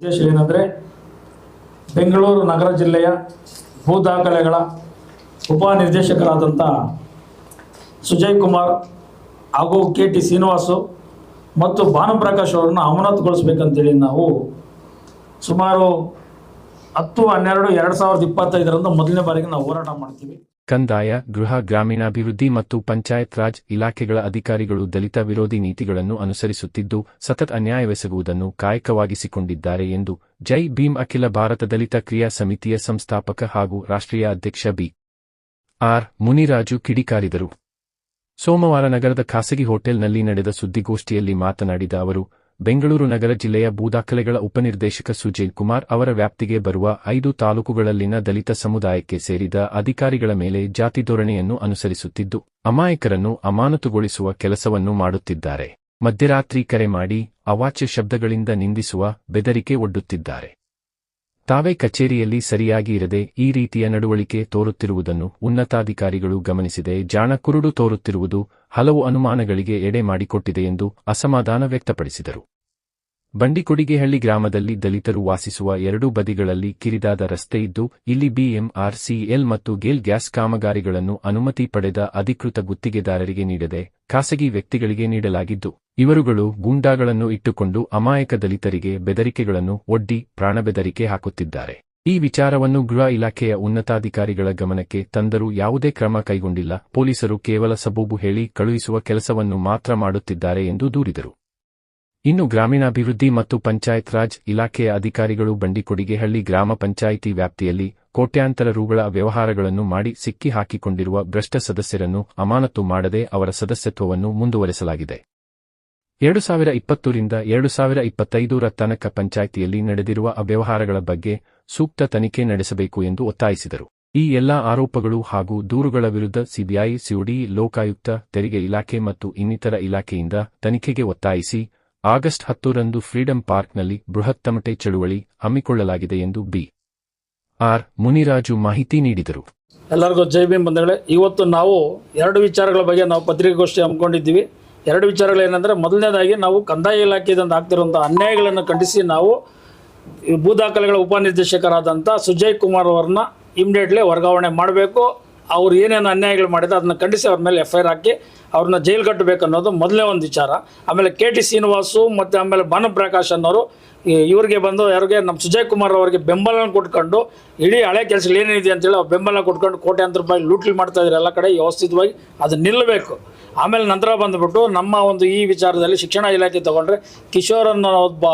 ಉದ್ದೇಶ ಏನಂದರೆ ಬೆಂಗಳೂರು ನಗರ ಜಿಲ್ಲೆಯ ಭೂ ದಾಖಲೆಗಳ ಉಪನಿರ್ದೇಶಕರಾದಂಥ ಸುಜಯ್ ಕುಮಾರ್ ಹಾಗೂ KT ಶ್ರೀನಿವಾಸು ಮತ್ತು ಭಾನುಪ್ರಕಾಶ್ ಅವರನ್ನು ಅಮಾನತುಗೊಳಿಸಬೇಕಂತೇಳಿ ನಾವು ಸುಮಾರು 10/12/2025 ಮೊದಲನೇ ಬಾರಿಗೆ ನಾವು ಹೋರಾಟ ಮಾಡ್ತೀವಿ. ಕಂದಾಯ, ಗೃಹ, ಗ್ರಾಮೀಣಾಭಿವೃದ್ಧಿ ಮತ್ತು ಪಂಚಾಯತ್ ರಾಜ್ ಇಲಾಖೆಗಳ ಅಧಿಕಾರಿಗಳು ದಲಿತ ವಿರೋಧಿ ನೀತಿಗಳನ್ನು ಅನುಸರಿಸುತ್ತಿದ್ದು ಸತತ ಅನ್ಯಾಯವೆಸಗುವುದನ್ನು ಕಾಯಕವಾಗಿಸಿಕೊಂಡಿದ್ದಾರೆ ಎಂದು ಜೈ ಭೀಮ್ ಅಖಿಲ ಭಾರತ ದಲಿತ ಕ್ರಿಯಾ ಸಮಿತಿಯ ಸಂಸ್ಥಾಪಕ ಹಾಗೂ ರಾಷ್ಟ್ರೀಯ ಅಧ್ಯಕ್ಷ ಬಿ.ಆರ್. ಮುನಿರಾಜು ಕಿಡಿಕಾರಿದರು. ಸೋಮವಾರ ನಗರದ ಖಾಸಗಿ ಹೋಟೆಲ್ನಲ್ಲಿ ನಡೆದ ಸುದ್ದಿಗೋಷ್ಠಿಯಲ್ಲಿ ಮಾತನಾಡಿದ ಅವರು, ಬೆಂಗಳೂರು ನಗರ ಜಿಲ್ಲೆಯ ಭೂದಾಖಲೆಗಳ ಉಪನಿರ್ದೇಶಕ ಸುಜಯ್ ಕುಮಾರ್ ಅವರ ವ್ಯಾಪ್ತಿಗೆ ಬರುವ 5 ತಾಲೂಕುಗಳಲ್ಲಿನ ದಲಿತ ಸಮುದಾಯಕ್ಕೆ ಸೇರಿದ ಅಧಿಕಾರಿಗಳ ಮೇಲೆ ಜಾತಿ ಧೋರಣೆಯನ್ನು ಅನುಸರಿಸುತ್ತಿದ್ದು ಅಮಾಯಕರನ್ನು ಅಮಾನತುಗೊಳಿಸುವ ಕೆಲಸವನ್ನು ಮಾಡುತ್ತಿದ್ದಾರೆ. ಮಧ್ಯರಾತ್ರಿ ಕರೆ ಮಾಡಿ ಅವಾಚ್ಯ ಶಬ್ದಗಳಿಂದ ನಿಂದಿಸುವ, ಬೆದರಿಕೆ ಒಡ್ಡುತ್ತಿದ್ದಾರೆ. ತಾವೇ ಕಚೇರಿಯಲ್ಲಿ ಸರಿಯಾಗಿ ಇರದೆ ಈ ರೀತಿಯ ನಡವಳಿಕೆ ತೋರುತ್ತಿರುವುದನ್ನು ಉನ್ನತಾಧಿಕಾರಿಗಳು ಗಮನಿಸಿದೆ ಜಾಣ ಕುರುಡು ತೋರುತ್ತಿರುವುದು ಹಲವು ಅನುಮಾನಗಳಿಗೆ ಎಡೆ ಮಾಡಿಕೊಟ್ಟಿದೆ ಎಂದು ಅಸಮಾಧಾನ ವ್ಯಕ್ತಪಡಿಸಿದರು. ಬಂಡಿಕೊಡಿಗೆಹಳ್ಳಿ ಗ್ರಾಮದಲ್ಲಿ ದಲಿತರು ವಾಸಿಸುವ 2 ಬದಿಗಳಲ್ಲಿ ಕಿರಿದಾದ ರಸ್ತೆ ಇದ್ದು ಇಲ್ಲಿ BMRCL ಮತ್ತು ಗೇಲ್ ಗ್ಯಾಸ್ ಕಾಮಗಾರಿಗಳನ್ನು ಅನುಮತಿ ಪಡೆದ ಅಧಿಕೃತ ಗುತ್ತಿಗೆದಾರರಿಗೆ ನೀಡದೆ ಖಾಸಗಿ ವ್ಯಕ್ತಿಗಳಿಗೆ ನೀಡಲಾಗಿದ್ದು ಇವರುಗಳು ಗೂಂಡಾಗಳನ್ನು ಇಟ್ಟುಕೊಂಡು ಅಮಾಯಕ ದಲಿತರಿಗೆ ಬೆದರಿಕೆಗಳನ್ನು ಒಡ್ಡಿ ಪ್ರಾಣಬೆದರಿಕೆ ಹಾಕುತ್ತಿದ್ದಾರೆ. ಈ ವಿಚಾರವನ್ನು ಗೃಹ ಇಲಾಖೆಯ ಉನ್ನತಾಧಿಕಾರಿಗಳ ಗಮನಕ್ಕೆ ತಂದರೂ ಯಾವುದೇ ಕ್ರಮ ಕೈಗೊಂಡಿಲ್ಲ. ಪೊಲೀಸರು ಕೇವಲ ಸಬೂಬು ಹೇಳಿ ಕಳುಹಿಸುವ ಕೆಲಸವನ್ನು ಮಾತ್ರ ಮಾಡುತ್ತಿದ್ದಾರೆ ಎಂದು ದೂರಿದರು. ಇನ್ನು ಗ್ರಾಮೀಣಾಭಿವೃದ್ಧಿ ಮತ್ತು ಪಂಚಾಯತ್ ರಾಜ್ ಇಲಾಖೆಯ ಅಧಿಕಾರಿಗಳು ಬಂಡಿಕೊಡಿಗೆಹಳ್ಳಿ ಗ್ರಾಮ ಪಂಚಾಯಿತಿ ವ್ಯಾಪ್ತಿಯಲ್ಲಿ ಕೋಟ್ಯಾಂತರ ರುಗಳ ವ್ಯವಹಾರಗಳನ್ನು ಮಾಡಿ ಸಿಕ್ಕಿ ಹಾಕಿಕೊಂಡಿರುವ ಭ್ರಷ್ಟ ಸದಸ್ಯರನ್ನು ಅಮಾನತು ಮಾಡದೆ ಅವರ ಸದಸ್ಯತ್ವವನ್ನು ಮುಂದುವರೆಸಲಾಗಿದೆ. 2020ರಿಂದ 2025ರ ತನಕ ಪಂಚಾಯಿತಿಯಲ್ಲಿ ನಡೆದಿರುವ ಅವ್ಯವಹಾರಗಳ ಬಗ್ಗೆ ಸೂಕ್ತ ತನಿಖೆ ನಡೆಸಬೇಕು ಎಂದು ಒತ್ತಾಯಿಸಿದರು. ಈ ಎಲ್ಲಾ ಆರೋಪಗಳು ಹಾಗೂ ದೂರುಗಳ ವಿರುದ್ಧ ಸಿಬಿಐ, ಸಿಒಡಿ, ಲೋಕಾಯುಕ್ತ, ತೆರಿಗೆ ಇಲಾಖೆ ಮತ್ತು ಇನ್ನಿತರ ಇಲಾಖೆಯಿಂದ ತನಿಖೆಗೆ ಒತ್ತಾಯಿಸಿ ಆಗಸ್ಟ್ 10ರಂದು ಫ್ರೀಡಂ ಪಾರ್ಕ್ನಲ್ಲಿ ಬೃಹತ್ ತಮಟೆ ಚಳುವಳಿ ಹಮ್ಮಿಕೊಳ್ಳಲಾಗಿದೆ ಎಂದು ಬಿ.ಆರ್. ಮುನಿರಾಜು ಮಾಹಿತಿ ನೀಡಿದರು. ಎಲ್ಲರಿಗೂ ಜೈ ಭೀಮ್ ಬಂಧುಗಳೇ, ಇವತ್ತು ನಾವು 2 ವಿಚಾರಗಳ ಬಗ್ಗೆ ನಾವು ಪತ್ರಿಕಾಗೋಷ್ಠಿ ಹಮ್ಮಿಕೊಂಡಿದ್ದೀವಿ. 2 ವಿಚಾರಗಳೇನೆಂದರೆ, ಮೊದಲನೇದಾಗಿ ನಾವು ಕಂದಾಯ ಇಲಾಖೆಯಿಂದ ಆಗ್ತಿರುವಂಥ ಅನ್ಯಾಯಗಳನ್ನು ಖಂಡಿಸಿ ನಾವು ಭೂ ದಾಖಲೆಗಳ ಉಪನಿರ್ದೇಶಕರಾದಂಥ ಸುಜಯ್ ಕುಮಾರ್ ಅವರನ್ನ ಇಮಿಡಿಯೇಟ್ಲಿ ವರ್ಗಾವಣೆ ಮಾಡಬೇಕು. ಅವ್ರು ಏನೇನು ಅನ್ಯಾಯಗಳು ಮಾಡಿದ್ರೆ ಅದನ್ನು ಖಂಡಿಸಿ ಅವ್ರ ಮೇಲೆ FIR ಹಾಕಿ ಅವ್ರನ್ನ ಜೈಲು ಕಟ್ಟಬೇಕು ಅನ್ನೋದು ಮೊದಲನೇ ಒಂದು ವಿಚಾರ. ಆಮೇಲೆ KT ಶ್ರೀನಿವಾಸು ಮತ್ತು ಆಮೇಲೆ ಭಾನುಪ್ರಕಾಶ್ ಅನ್ನೋರು ಇವ್ರಿಗೆ ಬಂದು ಯಾರಿಗೆ ನಮ್ಮ ಸುಜಯ್ ಕುಮಾರ್ ಅವರಿಗೆ ಬೆಂಬಲ ಕೊಟ್ಕೊಂಡು ಇಡೀ ಹಳೆ ಕೆಲಸಗಳು ಏನೇನಿದೆ ಅಂತೇಳಿ ಅವ್ರು ಬೆಂಬಲ ಕೊಟ್ಕೊಂಡು ಕೋಟ್ಯಾಂತರ ರೂಪಾಯಿ ಲೂಟಿ ಮಾಡ್ತಾಯಿದ್ರು ಎಲ್ಲ ಕಡೆ. ವ್ಯವಸ್ಥಿತವಾಗಿ ಅದು ನಿಲ್ಲಬೇಕು. ಆಮೇಲೆ ನಂತರ ಬಂದುಬಿಟ್ಟು ನಮ್ಮ ಒಂದು ಈ ವಿಚಾರದಲ್ಲಿ ಶಿಕ್ಷಣ ಇಲಾಖೆ ತೊಗೊಂಡ್ರೆ ಕಿಶೋರ್ ಅನ್ನೋ ಒಬ್ಬ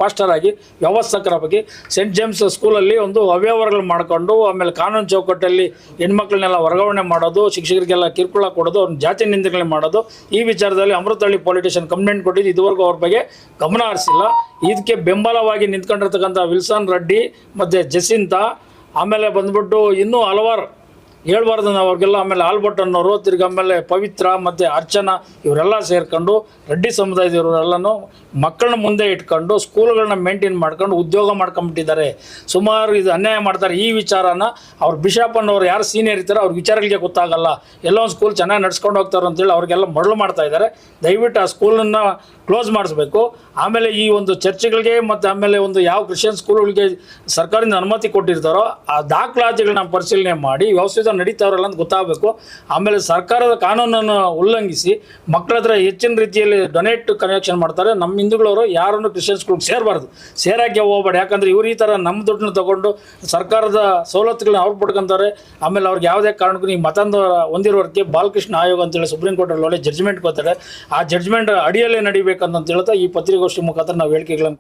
ಪಾಸ್ಟರ್ ಆಗಿ ವ್ಯವಸ್ಥಕರ ಬಗ್ಗೆ ಸೆಂಟ್ ಜೇಮ್ಸ್ ಸ್ಕೂಲಲ್ಲಿ ಒಂದು ಅವ್ಯವಹಾರಗಳು ಮಾಡಿಕೊಂಡು ಆಮೇಲೆ ಕಾನೂನು ಚೌಕಟ್ಟಲ್ಲಿ ಹೆಣ್ಮಕ್ಳನ್ನೆಲ್ಲ ವರ್ಗಾವಣೆ ಮಾಡೋದು, ಶಿಕ್ಷಕರಿಗೆಲ್ಲ ಕಿರುಕುಳ ಕೊಡೋದು, ಅವ್ರನ್ನ ಜಾತಿ ನಿಂದನೆ ಮಾಡೋದು. ಈ ವಿಚಾರದಲ್ಲಿ ಅಮೃತಹಳ್ಳಿ ಪೊಲಿಟಿಷಿಯನ್ ಕಂಪ್ಲೇಂಟ್ ಕೊಟ್ಟಿದ್ದು ಇದುವರೆಗೂ ಅವ್ರ ಬಗ್ಗೆ ಗಮನ ಹರಿಸಿಲ್ಲ. ಇದಕ್ಕೆ ಬೆಂಬಲವಾಗಿ ನಿಂತ್ಕೊಂಡಿರ್ತಕ್ಕಂಥ ವಿಲ್ಸನ್ ರೆಡ್ಡಿ ಮತ್ತು ಜಸಿಂತಾ, ಆಮೇಲೆ ಬಂದ್ಬಿಟ್ಟು ಇನ್ನೂ ಹಲವಾರು ಹೇಳ್ಬಾರ್ದು ನಾವು ಅವ್ರಿಗೆಲ್ಲ, ಆಮೇಲೆ ಆಲ್ಬರ್ಟ್ ಅನ್ನೋರು, ತಿರ್ಗಿ ಆಮೇಲೆ ಪವಿತ್ರ ಮತ್ತು ಅರ್ಚನಾ ಇವರೆಲ್ಲ ಸೇರ್ಕೊಂಡು ರೆಡ್ಡಿ ಸಮುದಾಯದವರೆಲ್ಲನೂ ಮಕ್ಕಳನ್ನ ಮುಂದೆ ಇಟ್ಕೊಂಡು ಸ್ಕೂಲ್ಗಳನ್ನ ಮೇಂಟೈನ್ ಮಾಡ್ಕೊಂಡು ಉದ್ಯೋಗ ಮಾಡ್ಕೊಂಬಿಟ್ಟಿದ್ದಾರೆ. ಸುಮಾರು ಇದು ಅನ್ಯಾಯ ಮಾಡ್ತಾರೆ. ಈ ವಿಚಾರನ ಅವ್ರು ಬಿಷಪ್ ಅನ್ನೋರು ಯಾರು ಸೀನಿಯರ್ ಇರ್ತಾರೆ ಅವ್ರ ವಿಚಾರಗಳಿಗೆ ಗೊತ್ತಾಗಲ್ಲ. ಎಲ್ಲೋ ಒಂದು ಸ್ಕೂಲ್ ಚೆನ್ನಾಗಿ ನಡ್ಸ್ಕೊಂಡು ಹೋಗ್ತಾರೆ ಅಂತೇಳಿ ಅವ್ರಿಗೆಲ್ಲ ಮರಳು ಮಾಡ್ತಾ ಇದ್ದಾರೆ. ದಯವಿಟ್ಟು ಆ ಸ್ಕೂಲನ್ನು ಕ್ಲೋಸ್ ಮಾಡಿಸ್ಬೇಕು. ಆಮೇಲೆ ಈ ಒಂದು ಚರ್ಚ್ಗಳಿಗೆ ಮತ್ತು ಆಮೇಲೆ ಒಂದು ಯಾವ ಕ್ರಿಶ್ಚಿಯನ್ ಸ್ಕೂಲ್ಗಳಿಗೆ ಸರ್ಕಾರದಿಂದ ಅನುಮತಿ ಕೊಟ್ಟಿರ್ತಾರೋ ಆ ದಾಖಲಾತಿಗಳನ್ನ ಪರಿಶೀಲನೆ ಮಾಡಿ ವ್ಯವಸ್ಥಿತ ನಡೀತಾವ್ರಲ್ಲ ಅಂತ ಗೊತ್ತಾಗಬೇಕು. ಆಮೇಲೆ ಸರ್ಕಾರದ ಕಾನೂನನ್ನು ಉಲ್ಲಂಘಿಸಿ ಮಕ್ಕಳ ಹತ್ರ ಹೆಚ್ಚಿನ ರೀತಿಯಲ್ಲಿ ಡೊನೇಟ್ ಕನೆಕ್ಷನ್ ಮಾಡ್ತಾರೆ. ನಮ್ಮ ಹಿಂದೂಗಳವರು ಯಾರನ್ನು ಕ್ರಿಶ್ಚಿಯನ್ ಸ್ಕೂಲ್ಗೆ ಸೇರಬಾರ್ದು, ಸೇರಾಕೆ ಹೋಗ್ಬೇಡಿ. ಯಾಕಂದರೆ ಇವ್ರು ಈ ಥರ ನಮ್ಮ ದುಡ್ಡನ್ನ ತೊಗೊಂಡು ಸರ್ಕಾರದ ಸವಲತ್ತುಗಳನ್ನ ಅವ್ರು ಪಡ್ಕೊತಾರೆ. ಆಮೇಲೆ ಅವ್ರಿಗೆ ಯಾವುದೇ ಕಾರಣಕ್ಕೂ ಈ ಮತಂದ ಹೊಂದಿರೋರಿಗೆ ಬಾಲಕೃಷ್ಣ ಆಯೋಗ ಅಂತೇಳಿ ಸುಪ್ರೀಂ ಕೋರ್ಟಲ್ಲಿ ಒಳ್ಳೆ ಜಡ್ಜ್ಮೆಂಟ್ ಕೊಡ್ತಾರೆ. ಆ ಜಡ್ಜ್ಮೆಂಟ್ ಅಡಿಯಲ್ಲೇ ನಡಿಬೇಕಂತ ಹೇಳ್ತಾ ಈ ಪತ್ರಿಕಾಗೋಷ್ಠಿ ಮುಖಾಂತರ ನಾವು ಹೇಳಿಕೆಗಳನ್ನು